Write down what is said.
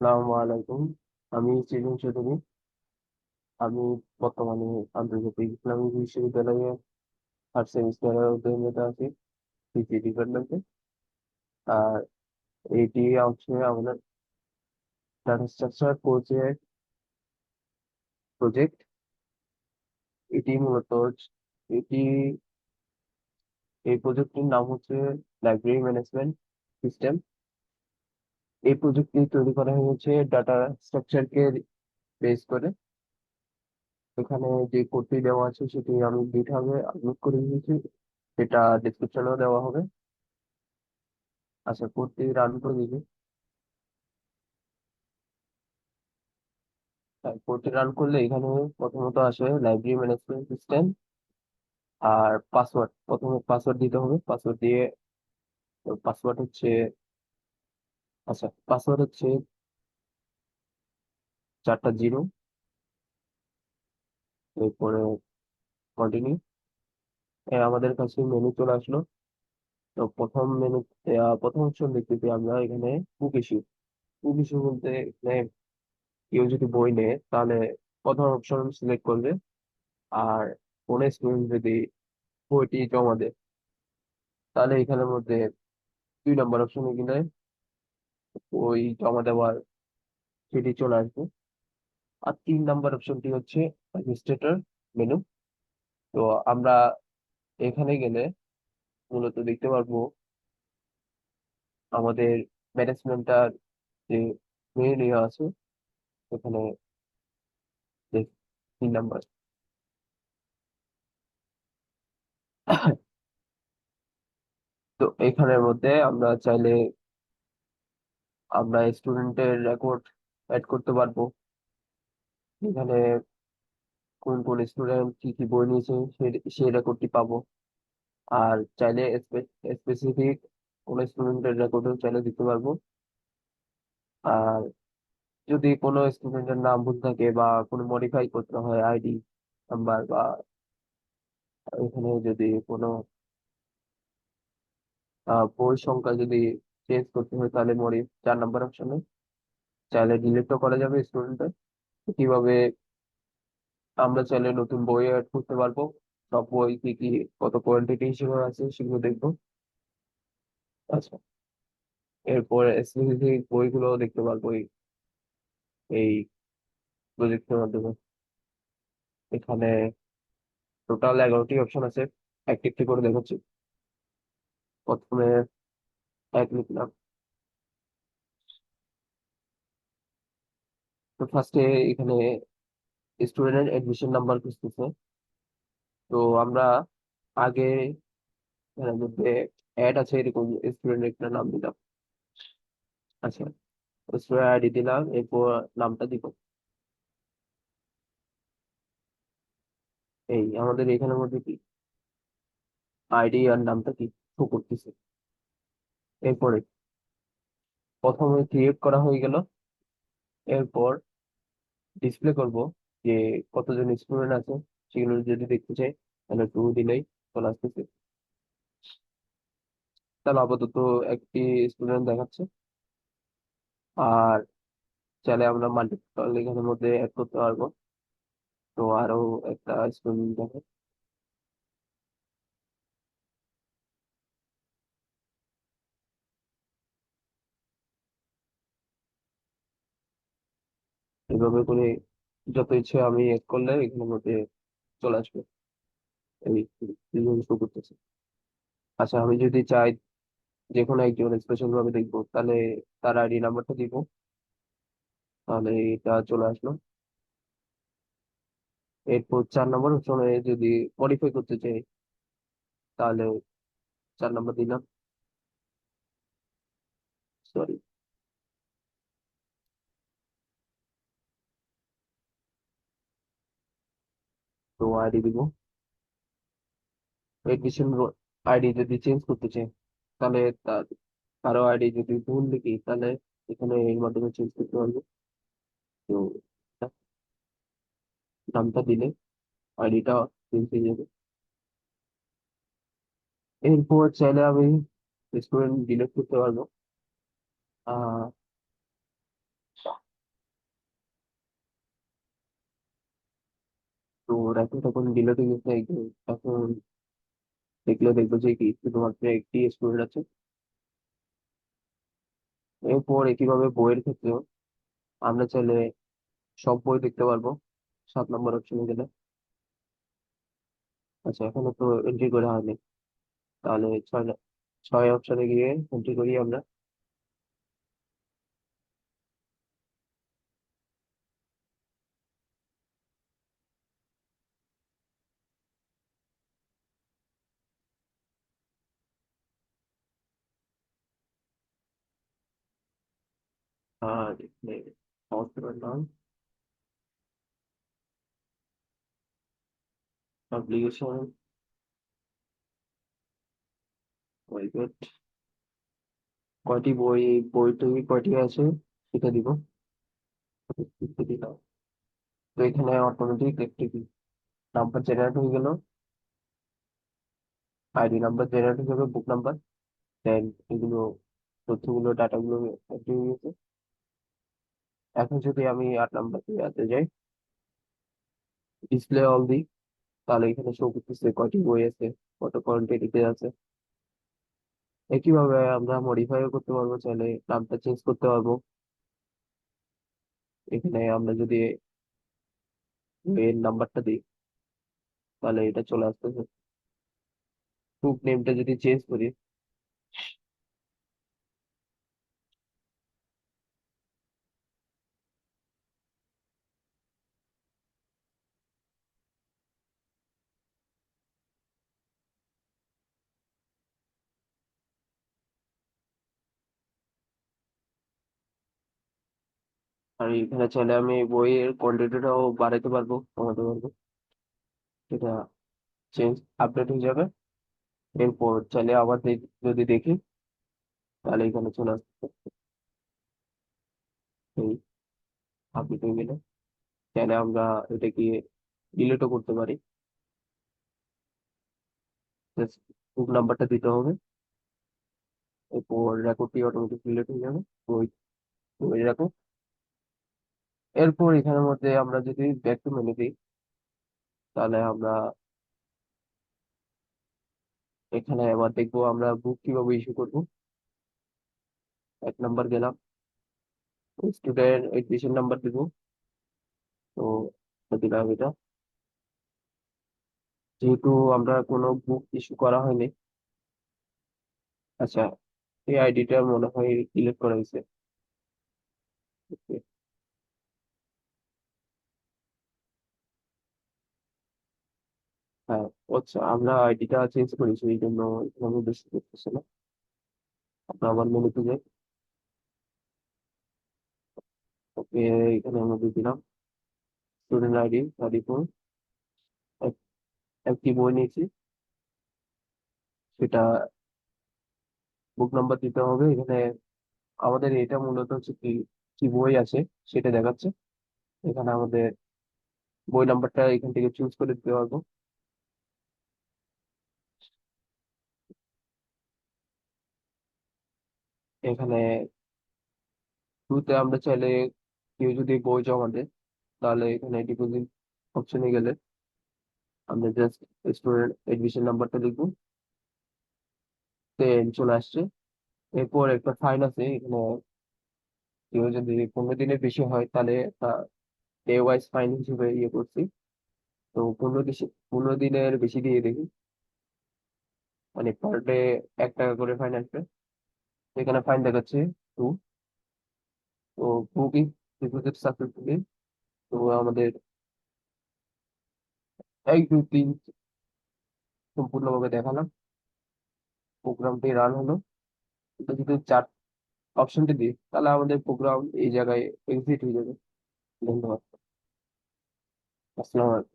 আসসালামু আলাইকুম। আমি সৃজন চৌধুরী। আমি বর্তমানে আন্তর্জাতিক ইসলামিক বিশ্ববিদ্যালয়ে থার্ড সেমিস্টারে অধ্যয়নরত আছি পিসি ডিপার্টমেন্টে। আর এটি হচ্ছে আমাদের ডাটা স্ট্রাকচার কোর্সের প্রজেক্ট। এটি মূলত এটি এই প্রজেক্টটির নাম হচ্ছে লাইব্রেরি ম্যানেজমেন্ট সিস্টেম। এই প্রজেক্টটি তৈরি করা হয়েছে ডাটা স্ট্রাকচারকে বেস করে। এখানে যে কোডটি দেওয়া আছে সেটি আমি গিটহাবে আপলোড করে দিয়েছি, সেটা ডিসক্রিপশনেও দেওয়া হবে। আচ্ছা, কোডটি রান করে দিবি। কোডটি রান করলে এখানে প্রথমত আসে লাইব্রেরি ম্যানেজমেন্ট সিস্টেম আর পাসওয়ার্ড। প্রথমে পাসওয়ার্ড দিতে হবে। পাসওয়ার্ড দিয়ে পাসওয়ার্ড হচ্ছে, আচ্ছা পাসওয়ার্ড হচ্ছে 4টা জিরো। এরপরে কন্টিনিউ। আমাদের কাছে মেনু চলে আসলো। তো প্রথম মেনু, প্রথম অপশন দেখতেছি আমরা এখানে বুক ইস্যু। বুক ইস্যু বলতে এখানে কেউ যদি বই নেয় তাহলে প্রথম অপশন সিলেক্ট করবে। আর কোন স্টুডেন্ট যদি বইটি জমা দেয় তাহলে এখানের মধ্যে 2 নম্বর অপশনে গেলে ওই জমা দেওয়ার সেটি চলে আসবে। আর 3 নম্বর অপশনটি হচ্ছে অ্যাডমিনিস্ট্রেটর মেনু। তো আমরা এখানে গেলে মূলত দেখতে পারবো আমাদের ম্যানেজমেন্টটার যে মেনু নেওয়া আছে এখানে। 3 নম্বর। তো এখানের মধ্যে আমরা চাইলে আমরা স্টুডেন্টের রেকর্ড অ্যাড করতে পারবো। এখানে কোন কোন স্টুডেন্ট কি কি বই নিয়েছে সেই রেকর্ডটি পাবো। আর চাইলে স্পেসিফিক কোন স্টুডেন্টের রেকর্ডও চাইলে দিতে পারবো। আর যদি কোনো স্টুডেন্টের নাম ভুল থাকে বা কোনো মডিফাই করতে হয় আইডি নাম্বার, বা এখানে যদি কোনো বই সংখ্যা যদি চেঞ্জ করতে হয় তাহলে 4 নম্বর অপশনে চাইলে ডিলিটও করা যাবে স্টুডেন্টের। কিভাবে আমরা চাইলে নতুন বই অ্যাড করতে পারবো, সব বই কি কি কত কোয়ান্টিটি হিসেবে আছে সেগুলো দেখবো। আচ্ছা, এরপর স্পেসিফিক বইগুলো দেখতে পারবো এই প্রজেক্টের মাধ্যমে। এখানে টোটাল 11টি অপশন আছে, একটি একটি করে দেখাচ্ছি। প্রথমে এক লিখলাম। তো ফার্স্টে এখানে স্টুডেন্টের এডমিশন নাম্বার খুঁজতেছে। তো আমরা আগে এখানের মধ্যে অ্যাড আছে এরকম স্টুডেন্টের একটা নাম দিলাম। আচ্ছা, স্টুডেন্ট আইডি দিলাম, এরপর নামটা দিব। এই আমাদের এখানের মধ্যে কি আইডি আর নামটা কি শো করতেছে। এরপরে প্রথমে ক্রিয়েট করা হয়ে গেল। এরপর ডিসপ্লে করব যে কতজন স্টুডেন্ট আছে সেগুলো যদি দেখতে চাই তাহলে 2 দিলেই চলে আসতেছে। তাহলে আপাতত একটি স্টুডেন্ট দেখাচ্ছে। আর চাইলে আমরা মাল্টিপল এখানের মধ্যে অ্যাড করতে পারবো। তো আরো একটা স্টুডেন্ট দেখে এভাবে করে যত ইচ্ছে আমি অ্যাড করলে এখানের মধ্যে চলে আসবে। এই দুজন শো করতেছে। আচ্ছা, আমি যদি চাই যে কোনো একজন স্পেশাল ভাবে দেখবো তাহলে তার আইডি নাম্বারটা দিব। তাহলে এটা চলে আসলো। এরপর 4 নম্বর অপশনে যদি মডিফাই করতে চাই তাহলে 4 নম্বর দিলাম। সরি। তো আইডি দিব। এডমিশন আইডি যদি চেঞ্জ করতে চাই তাহলে তার কারো আইডি যদি ভুল লিখি তাহলে এখানে এর মাধ্যমে চেঞ্জ করতে পারবো। তো নামটা দিলে আইডিটা চেঞ্জ হয়ে যাবে। এরপর চাইলে আমি স্টুডেন্ট ডিলিট করতে পারবো। আহ তো এখন তখন বিলোতে গেছে এখন দেখবো যে কি শুধুমাত্র একটি স্টুডেন্ট আছে। এরপর একইভাবে বইয়ের ক্ষেত্রেও আমরা চাইলে সব বই দেখতে পারবো 7 নম্বর অপশনে গেলে। আচ্ছা, এখনো তো এন্ট্রি করা হয়নি, তাহলে 6 অপশনে গিয়ে এন্ট্রি করি আমরা। আর এখানে অথরের নাম, পাবলিকেশন, ওয়েবসাইট, কয়টি বই, বইটি কয়টি আছে সেটা দিব, দিলাম। তো এখানে অটোমেটিক একটি নাম্বার জেনারেট হয়ে গেল, আইডি নাম্বার জেনারেট হয়ে যাবে, বুক নাম্বার, দেন এগুলো তথ্যগুলো ডাটাগুলো এন্ট্রি হয়ে গেছে। এখন যদি আমি 8 নাম্বার ইয়াতে যাই, ডিসপ্লে অল দিই, তাহলে এখানে শো করতেছে কয়টি বই আছে, কত কোয়ান্টিটিতে আছে। একইভাবে আমরা মডিফাইও করতে পারবো, চাইলে নামটা চেঞ্জ করতে পারবো। এখানে আমরা যদি এর নাম্বারটা দিই, তাহলে এটা চলে আসতেছে। বুক নেমটা যদি চেঞ্জ করি, আর এখানে চাইলে আমি বইয়ের কোয়ান্টিটিটাও বাড়াতে পারবো, কমাতে পারবো। এটা চেঞ্জ, আপডেট হয়ে যাবে। এরপর চাইলে আবার যদি দেখি, তাহলে এখানে চলে আসবে এই আপডেট হয়ে গেলে। চাইলে আমরা এটাকে ডিলিটও করতে পারি। জাস্ট বুক নাম্বারটা দিতে হবে, এরপর রেকর্ডটি অটোমেটিক ডিলিট হয়ে যাবে। বই, বই রেকর্ড। এরপর এখানের মধ্যে আমরা যদি ব্যাক টু মেনু দিই, তাহলে আমরা এখানে আবার দেখবো আমরা বুক কিভাবে ইস্যু করবো। 1 নাম্বার গেলাম, স্টুডেন্ট এডমিশন নাম্বার দিব। তো দিলাম এটা। যেহেতু আমরা কোনো বুক ইস্যু করা হয়নি, আচ্ছা, এই আইডিটা মনে হয় ডিলিট করা হয়েছে। Okay, হ্যাঁ, আচ্ছা, আমরা আইডিটা চেঞ্জ করেছি, এই জন্য এখানে আমি বেশি করতেছি না। আমরা আবার মেনুতে যাই। ওকে, এখানে আমরা দিয়ে দিলাম স্টুডেন্ট আইডি 34। একটি বই নিয়েছি, সেটা বুক নাম্বার দিতে হবে এখানে। আমাদের এটা মূলত হচ্ছে কি, কি বই আছে সেটা দেখাচ্ছে। এখানে আমাদের বই নাম্বারটা এখান থেকে চুজ করে দিতে পারবো। এখানে শুরুতে আমরা চাইলে কেউ যদি বই জমা দেয়, তাহলে এখানে ডিপোজিট অপশনে গেলে আমরা জাস্ট স্টুডেন্ট এডমিশন নাম্বারটা লিখবো, দেন চলে আসছে। এরপর একটা ফাইন আছে এখানে, কেউ যদি 15 দিনের বেশি হয় তাহলে একটা ডে ওয়াইজ ফাইন হিসেবে ইয়ে করছি। তো 15 দিনের বেশি দিয়ে দেখি, মানে পার ডে 1 টাকা করে ফাইন আসবে। তো এখানে ফাইন দেখাচ্ছে 2। তো বুকিং ডিপোজিট সাকসেসফুলি। তো আমাদের 1 2 3 সম্পূর্ণভাবে দেখালাম, প্রোগ্রামটি রান হলো। এটা যদি অপশনটি দিই, তাহলে আমাদের প্রোগ্রাম এই জায়গায় এক্সিট হয়ে যাবে। ধন্যবাদ। আসসালামু আলাইকুম।